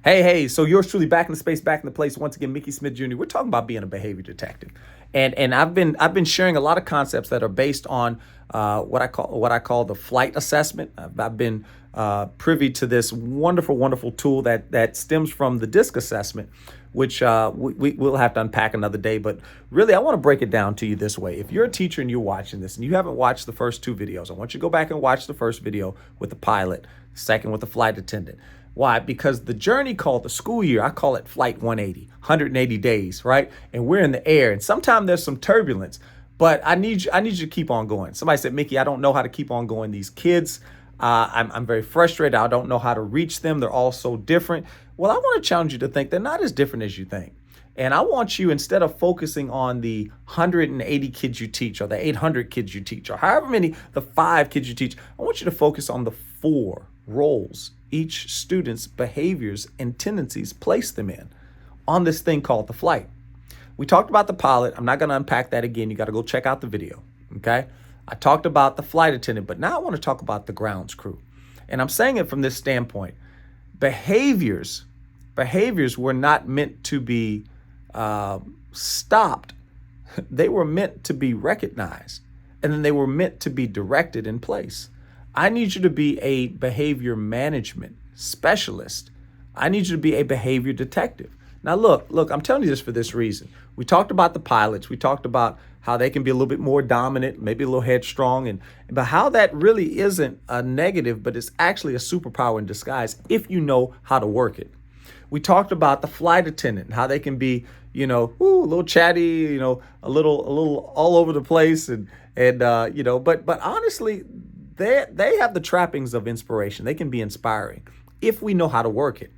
Hey, so yours truly back in the space, back in the place. Once again, Mickey Smith Jr. We're talking about being a behavior detective. And I've been sharing a lot of concepts that are based on what I call the flight assessment. I've been privy to this wonderful tool that stems from the DISC assessment, which we'll have to unpack another day. But really, I want to break it down to you this way. If you're a teacher and you're watching this and you haven't watched the first two videos, I want you to go back and watch the first video with the pilot, the second with the flight attendant. Why? Because the journey called the school year, I call it Flight 180, 180 days, right? And we're in the air, and sometimes there's some turbulence, but I need you to keep on going. Somebody said, Mickey, I don't know how to keep on going. These kids, I'm very frustrated. I don't know how to reach them. They're all so different. Well, I want to challenge you to think they're not as different as you think. And I want you, instead of focusing on the 180 kids you teach or the 800 kids you teach or however many, the 5 kids you teach, I want you to focus on the 4 roles each student's behaviors and tendencies place them in on this thing called the flight. We talked about the pilot. I'm not going to unpack that again. You got to go check out the video. Okay. I talked about the flight attendant, but now I want to talk about the grounds crew. And I'm saying it from this standpoint. Behaviors were not meant to be stopped. They were meant to be recognized, and then they were meant to be directed in place. I need you to be a behavior management specialist. I need you to be a behavior detective. Now, look, I'm telling you this for this reason. We talked about the pilots. We talked about how they can be a little bit more dominant, maybe a little headstrong, but how that really isn't a negative, but it's actually a superpower in disguise if you know how to work it. We talked about the flight attendant and how they can be, a little chatty, a little all over the place, but honestly, they have the trappings of inspiration. They can be inspiring if we know how to work it.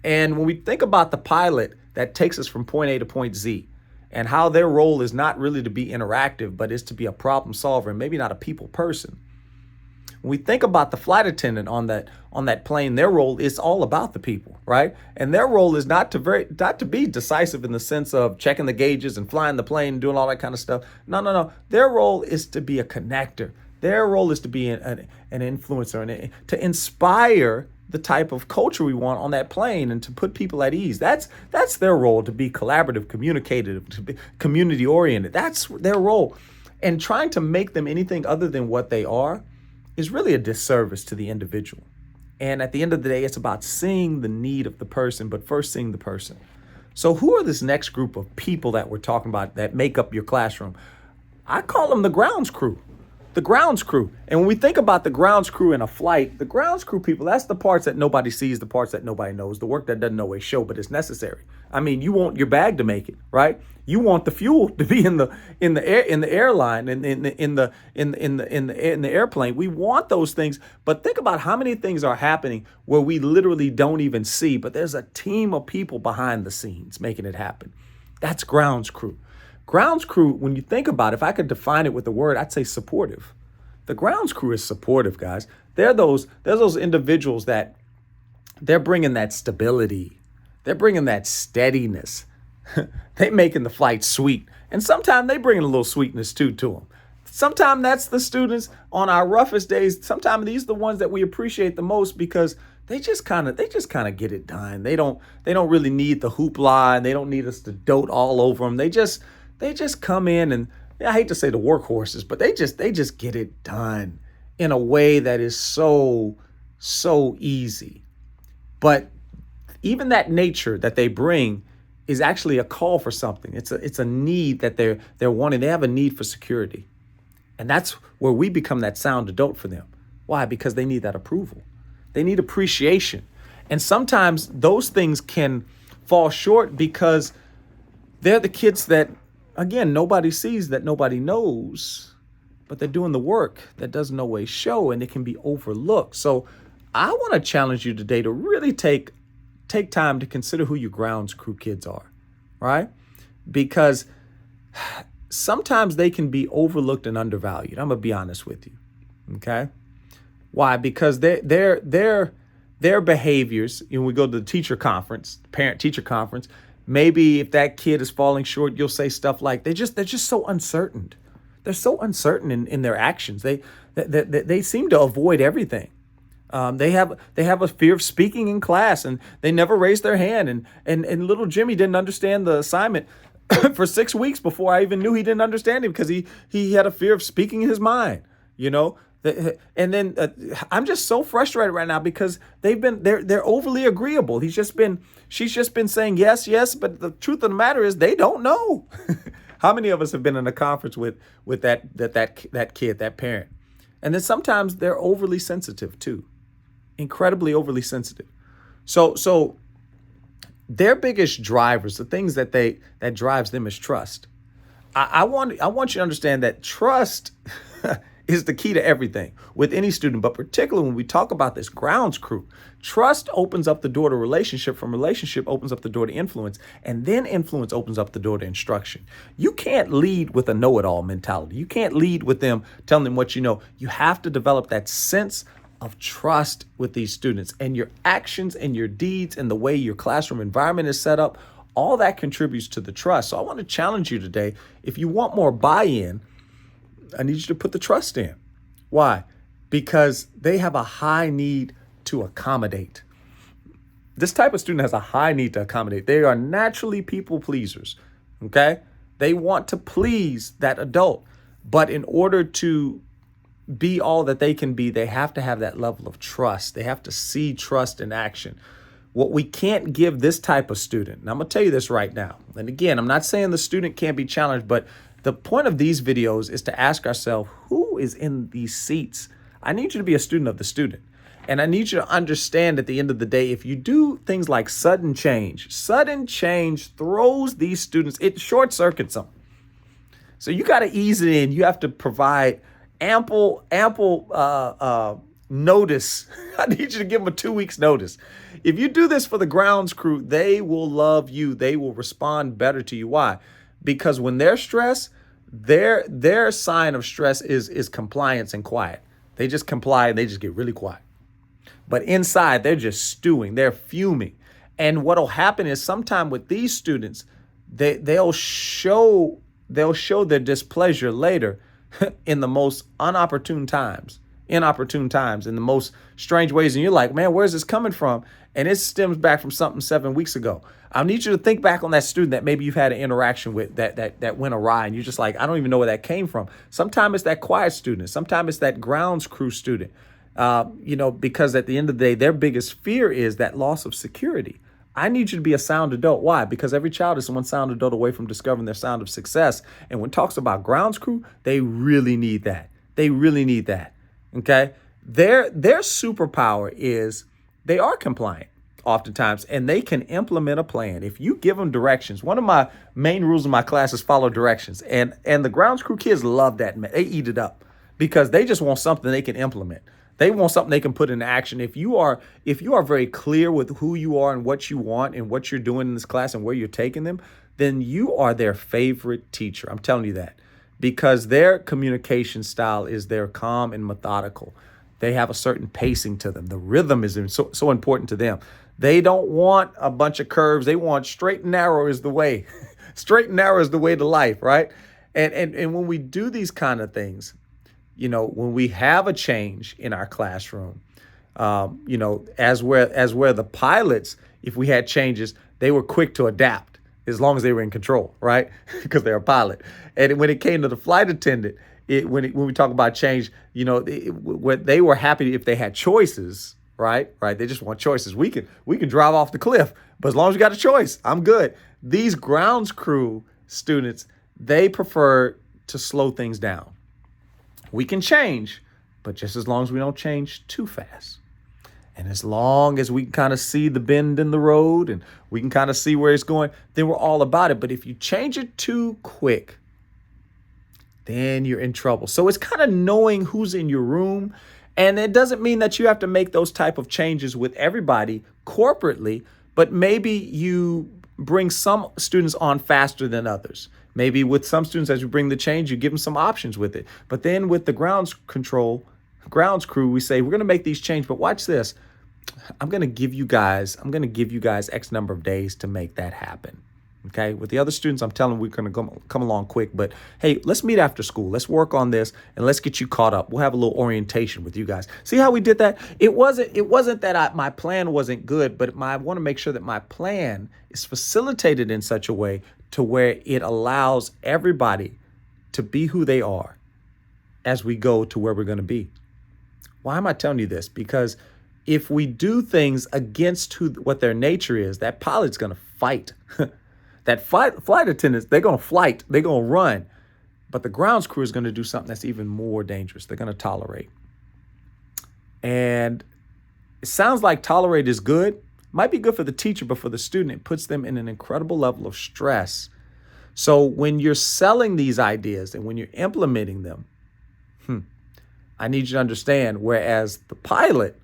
And when we think about the pilot that takes us from point A to point Z, and how their role is not really to be interactive, but is to be a problem solver and maybe not a people person. When we think about the flight attendant on that plane, their role is all about the people, right? And their role is not to be decisive in the sense of checking the gauges and flying the plane, doing all that kind of stuff. No. Their role is to be a connector. Their role is to be an influencer and to inspire the type of culture we want on that plane and to put people at ease. That's their role, to be collaborative, communicative, to be community oriented. That's their role. And trying to make them anything other than what they are is really a disservice to the individual. And at the end of the day, it's about seeing the need of the person, but first seeing the person. So who are this next group of people that we're talking about that make up your classroom? I call them the grounds crew. The grounds crew. And when we think about the grounds crew in a flight, the grounds crew people, that's the parts that nobody sees, the parts that nobody knows, the work that doesn't always show, but it's necessary. I mean, you want your bag to make it, right? You want the fuel to be in the airline, in the airplane. We want those things, but think about how many things are happening where we literally don't even see, but there's a team of people behind the scenes making it happen. That's grounds crew. Grounds crew, when you think about it, if I could define it with a word, I'd say supportive. The grounds crew is supportive, guys. There's those individuals that they're bringing that stability. They're bringing that steadiness. They making the flight sweet. And sometimes they bring a little sweetness too to them. Sometimes that's the students on our roughest days. Sometimes these are the ones that we appreciate the most because they just kind of get it done. They don't really need the hoopla, and they don't need us to dote all over them. They just come in and, I hate to say the workhorses, but they just get it done in a way that is so easy. But even that nature that they bring is actually a call for something. It's a need that they're wanting. They have a need for security. And that's where we become that sound adult for them. Why? Because they need that approval. They need appreciation. And sometimes those things can fall short because they're the kids that, again, nobody sees, that nobody knows, but they're doing the work that doesn't always show, and it can be overlooked. So I want to challenge you today to really take time to consider who your grounds crew kids are, right? Because sometimes they can be overlooked and undervalued. I'm going to be honest with you, okay? Why? Because their behaviors, we go to the teacher conference, parent-teacher conference, maybe if that kid is falling short, you'll say stuff like, they're just so uncertain. They're so uncertain in their actions. They seem to avoid everything. They have a fear of speaking in class, and they never raise their hand. And little Jimmy didn't understand the assignment for 6 weeks before I even knew he didn't understand it, because he had a fear of speaking his mind. You know, and then I'm just so frustrated right now because they're overly agreeable. She's just been saying yes, yes, but the truth of the matter is they don't know. How many of us have been in a conference with that kid, that parent? And then sometimes they're overly sensitive too, incredibly overly sensitive. So their biggest drivers, the things that drives them, is trust. I want you to understand that trust is the key to everything with any student, but particularly when we talk about this grounds crew. Trust opens up the door to relationship. From relationship opens up the door to influence, and then influence opens up the door to instruction. You can't lead with a know-it-all mentality. You can't lead with them telling them what you know. You have to develop that sense of trust with these students, and your actions and your deeds and the way your classroom environment is set up, all that contributes to the trust. So I want to challenge you today. If you want more buy-in, I need you to put the trust in. Why? Because they have a high need to accommodate. This type of student has a high need to accommodate. They are naturally people pleasers. Okay? They want to please that adult. But in order to be all that they can be, they have to have that level of trust. They have to see trust in action. What we can't give this type of student, and I'm going to tell you this right now. And again, I'm not saying the student can't be challenged, but the point of these videos is to ask ourselves, who is in these seats? I need you to be a student of the student. And I need you to understand at the end of the day, if you do things like sudden change throws these students, it short circuits them. So you got to ease it in. You have to provide ample notice. I need you to give them a 2 weeks notice. If you do this for the grounds crew, they will love you. They will respond better to you. Why? Because when they're stressed, their sign of stress is compliance and quiet. They just comply and they just get really quiet. But inside, they're just stewing. They're fuming. And what'll happen is sometime with these students, they'll show their displeasure later in the most inopportune times, in the most strange ways. And you're like, man, where's this coming from? And it stems back from something 7 weeks ago. I need you to think back on that student that maybe you've had an interaction with that went awry, and you're just like, I don't even know where that came from. Sometimes it's that quiet student. Sometimes it's that grounds crew student. Because at the end of the day, their biggest fear is that loss of security. I need you to be a sound adult. Why? Because every child is one sound adult away from discovering their sound of success. And when it talks about grounds crew, they really need that. They really need that. Okay? Their superpower is they are compliant oftentimes, and they can implement a plan. If you give them directions, one of my main rules in my class is follow directions. And the grounds crew kids love that. They eat it up because they just want something they can implement. They want something they can put into action. If you are very clear with who you are and what you want and what you're doing in this class and where you're taking them, then you are their favorite teacher. I'm telling you that, because their communication style is they're calm and methodical. They have a certain pacing to them. The rhythm is so important to them. They don't want a bunch of curves. They want straight and narrow is the way. Straight and narrow is the way to life, right? And when we do these kind of things, when we have a change in our classroom, as where the pilots, if we had changes, they were quick to adapt as long as they were in control, right? Because they're a pilot. And when it came to the flight attendant, when we talk about change, they were happy if they had choices, right? They just want choices. We can drive off the cliff, but as long as you got a choice, I'm good. These grounds crew students, they prefer to slow things down. We can change, but just as long as we don't change too fast. And as long as we can kind of see the bend in the road and we can kind of see where it's going, then we're all about it. But if you change it too quick, then you're in trouble. So it's kind of knowing who's in your room. And it doesn't mean that you have to make those type of changes with everybody corporately, but maybe you bring some students on faster than others. Maybe with some students, as you bring the change, you give them some options with it. But then with the grounds crew, we say, we're going to make these changes, but watch this. I'm going to give you guys X number of days to make that happen. Okay, with the other students, I'm telling them we're going to come along quick. But hey, let's meet after school. Let's work on this and let's get you caught up. We'll have a little orientation with you guys. See how we did that? It wasn't that my plan wasn't good, but I want to make sure that my plan is facilitated in such a way to where it allows everybody to be who they are as we go to where we're going to be. Why am I telling you this? Because if we do things against what their nature is, that pilot's going to fight. That flight attendants, they're going to run. But the grounds crew is going to do something that's even more dangerous. They're going to tolerate. And it sounds like tolerate is good. Might be good for the teacher, but for the student, it puts them in an incredible level of stress. So when you're selling these ideas and when you're implementing them, I need you to understand, whereas the pilot,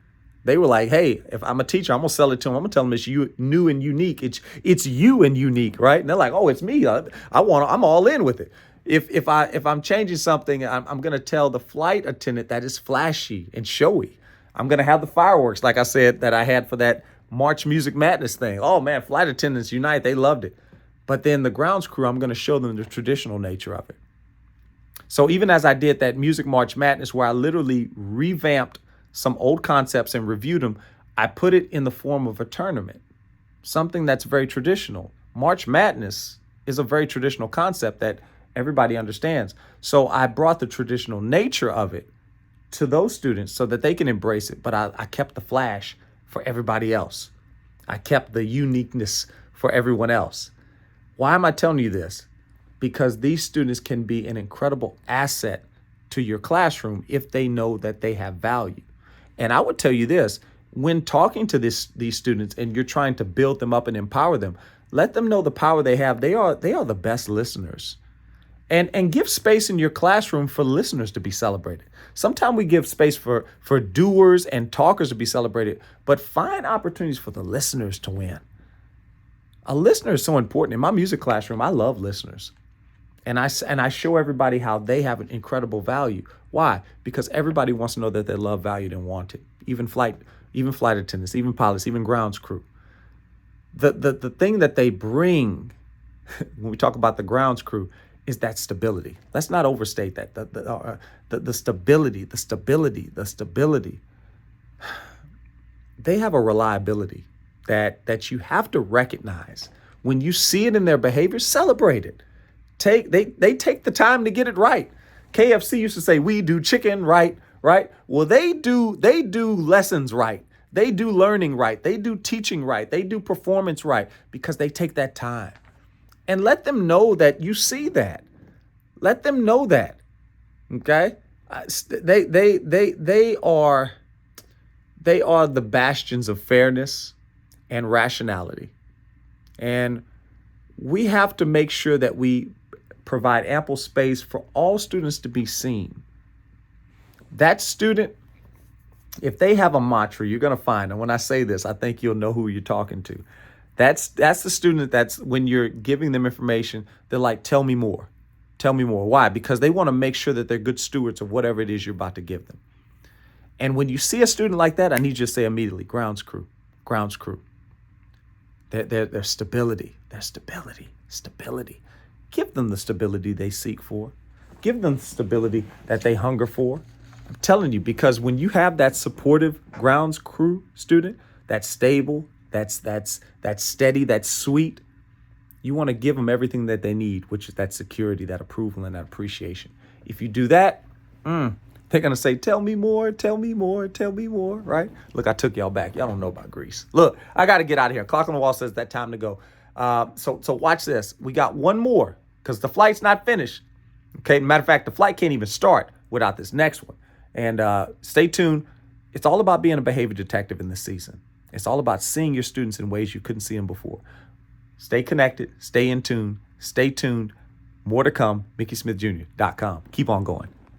they were like, hey, if I'm a teacher, I'm going to sell it to them. I'm going to tell them it's you, new and unique. It's you and unique, right? And they're like, oh, it's me. I'm all in with it. If I'm changing something, I'm going to tell the flight attendant that it's flashy and showy. I'm going to have the fireworks, like I said, that I had for that March Music Madness thing. Oh, man, flight attendants unite. They loved it. But then the grounds crew, I'm going to show them the traditional nature of it. So even as I did that Music March Madness, where I literally revamped some old concepts and reviewed them, I put it in the form of a tournament, something that's very traditional. March Madness is a very traditional concept that everybody understands. So I brought the traditional nature of it to those students so that they can embrace it. But I kept the flash for everybody else. I kept the uniqueness for everyone else. Why am I telling you this? Because these students can be an incredible asset to your classroom if they know that they have value. And I would tell you this, when talking to these students and you're trying to build them up and empower them, let them know the power they have. They are the best listeners. And give space in your classroom for listeners to be celebrated. Sometimes we give space for doers and talkers to be celebrated, but find opportunities for the listeners to win. A listener is so important. In my music classroom, I love listeners. And I show everybody how they have an incredible value. Why? Because everybody wants to know that they're loved, valued, and wanted. Even flight attendants, even pilots, even grounds crew. The thing that they bring when we talk about the grounds crew is that stability. Let's not overstate that. The stability. They have a reliability that you have to recognize. When you see it in their behavior, celebrate it. They take the time to get it right. KFC used to say, we do chicken right? Well, they do lessons right. They do learning right. They do teaching right. They do performance right because they take that time. And let them know that you see that. Let them know that. Okay? They are the bastions of fairness and rationality. And we have to make sure that we provide ample space for all students to be seen. That student, if they have a mantra, you're going to find, and when I say this, I think you'll know who you're talking to. That's the student that's when you're giving them information, they're like, tell me more. Tell me more. Why? Because they want to make sure that they're good stewards of whatever it is you're about to give them. And when you see a student like that, I need you to say immediately, grounds crew. Their stability. Give them the stability they seek for. Give them the stability that they hunger for. I'm telling you, because when you have that supportive grounds crew student, that's stable, that's steady, that's sweet, you want to give them everything that they need, which is that security, that approval, and that appreciation. If you do that, they're going to say, tell me more, right? Look, I took y'all back. Y'all don't know about Greece. Look, I got to get out of here. Clock on the wall says that time to go. So watch this. We got one more because the flight's not finished. Okay. Matter of fact, the flight can't even start without this next one. And stay tuned. It's all about being a behavior detective in this season. It's all about seeing your students in ways you couldn't see them before. Stay connected. Stay in tune. Stay tuned. More to come. MickeySmithJr.com. Keep on going.